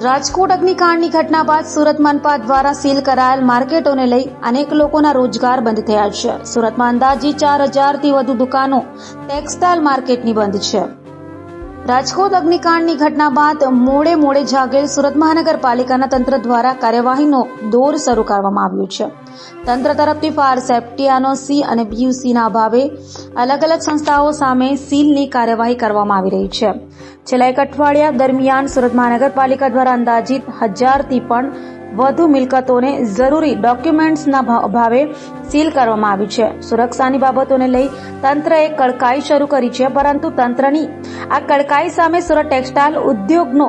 રાજકોટ અગ્નિકાંડની ઘટના બાદ સુરત મનપા દ્વારા સીલ કરાયેલ માર્કેટોને લઈ અનેક લોકોના રોજગાર બંધ થયા છે. સુરતમાં અંદાજિત 4000થી વધુ દુકાનો ટેક્સટાઇલ માર્કેટની બંધ છે. રાજકોટ અગ્નિકાંડની ઘટના બાદ મોડે જાગેલ સુરત મહાનગરપાલિકાના તંત્ર દ્વારા કાર્યવાહીનો દોર શરૂ કરવામાં આવ્યો છે. તંત્ર તરફથી ફાયર સેફટી એનઓસી અને બીયુસીના અભાવે અલગ સંસ્થાઓ સામે સીલની કાર્યવાહી કરવામાં આવી રહી છે. છેલ્લા એક અઠવાડિયા દરમિયાન સુરત મહાનગરપાલિકા દ્વારા અંદાજિત 1000થી પણ વધુ મિલકતોને જરૂરી ડોક્યુમેન્ટ્સના અભાવે સીલ કરવામાં આવી છે. સુરક્ષાની બાબતોને લઈ તંત્રએ કડકાઈ શરૂ કરી છે, પરંતુ તંત્રની આ કડકાઈ સામે સુરત ટેક્સટાઇલ ઉદ્યોગનો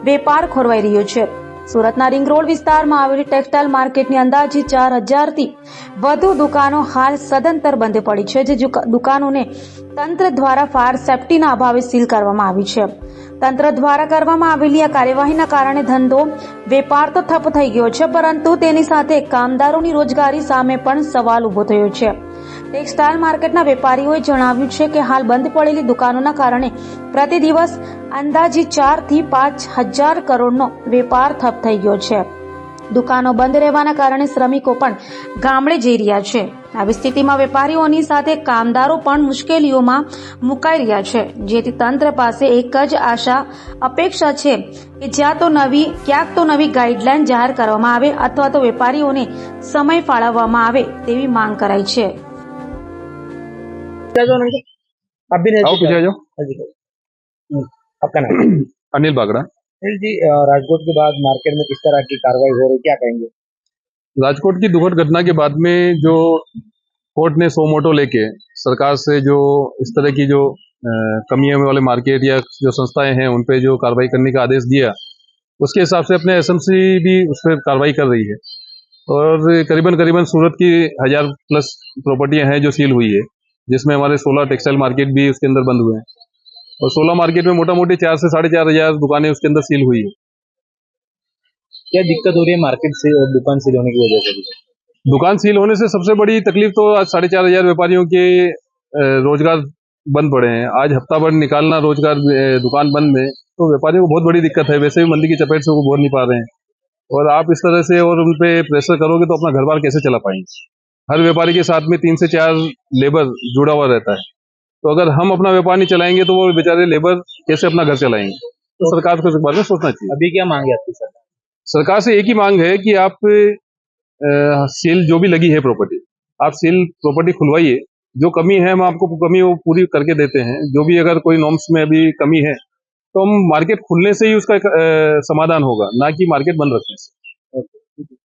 વેપાર ખોરવાઈ રહ્યો છે. સુરતના રિંગ રોડ વિસ્તારમાં આવેલી ટેક્સટાઇલ માર્કેટની અંદાજિત 4000થી વધુ દુકાનો હાલ સદંતર બંધ પડી છે, જે દુકાનોને તંત્ર દ્વારા ફાયર સેફટીના અભાવે સીલ કરવામાં આવી છે. તંત્ર દ્વારા કરવામાં આવેલી આ કાર્યવાહીના કારણે ધંધો વેપાર તો ઠપ થઈ ગયો છે, પરંતુ તેની સાથે કામદારોની રોજગારી સામે પણ સવાલ ઉભો થયો છે. ટેક્સટાઇલ માર્કેટના વેપારીઓએ જણાવ્યું છે કે હાલ બંધ પડેલી દુકાનોના કારણે પ્રતિ દિવસ અંદાજિત 4 થી 5 હજાર કરોડનો વેપાર ઠપ થઈ ગયો છે. દુકાનો બંધ રહેવાના કારણે શ્રમિકો પણ ગામડે જઈ રહ્યા છે. આવી સ્થિતિમાં વેપારીઓની સાથે કામદારો પણ મુશ્કેલીઓમાં મુકાઈ રહ્યા છે, જેથી તંત્ર પાસે એક જ અપેક્ષા છે કે ક્યાંક તો નવી ગાઈડલાઈન જાહેર કરવામાં આવે અથવા તો વેપારીઓને સમય ફાળવવામાં આવે તેવી માંગ કરાઈ છે. आपका नाम? अनिल बागड़ा। अनिल जी, राजकोट के बाद मार्केट में किस तरह की कार्रवाई हो रही है, क्या कहेंगे? राजकोट की दुखद घटना के बाद में जो कोर्ट ने सो मोटो लेके सरकार से जो इस तरह की जो कमियों वाले मार्केट या जो संस्थाएं हैं उन पे जो कार्रवाई करने का आदेश दिया, उसके हिसाब से अपने एसएमसी भी उस पर कार्रवाई कर रही है और करीबन सूरत की 1000+ प्रॉपर्टियां हैं जो सील हुई है, जिसमें हमारे 16 टेक्सटाइल मार्केट भी उसके अंदर बंद हुए हैं और 16 मार्केट में मोटा मोटी 4 से 4500 दुकानें उसके अंदर सील हुई है। क्या दिक्कत हो रही है मार्केट से दुकान सील होने की वजह से? दुकान सील होने से सबसे बड़ी तकलीफ तो आज 4500 व्यापारियों के रोजगार बंद पड़े हैं। आज हफ्ता भर निकालना रोजगार दुकान बंद में तो व्यापारियों को बहुत बड़ी दिक्कत है। वैसे भी मंदी की चपेट से वो बोल नहीं पा रहे हैं और आप इस तरह से और उन पे प्रेशर करोगे तो अपना घर बार कैसे चला पाएंगे? हर व्यापारी के साथ में 3 से 4 लेबर जुड़ा हुआ रहता है, तो अगर हम अपना व्यापार नहीं चलाएंगे तो वो बेचारे लेबर कैसे अपना घर चलाएंगे? तो सरकार को इस बारे में सोचना चाहिए। अभी क्या मांग है आपकी सरकार से एक ही मांग है कि आप सील जो भी लगी है प्रॉपर्टी, आप सील प्रॉपर्टी खुलवाइए। जो कमी है हम आपको कमी वो पूरी करके देते हैं। जो भी अगर कोई नॉर्म्स में अभी कमी है तो हम मार्केट खुलने से ही उसका समाधान होगा, ना कि मार्केट बंद रखने से।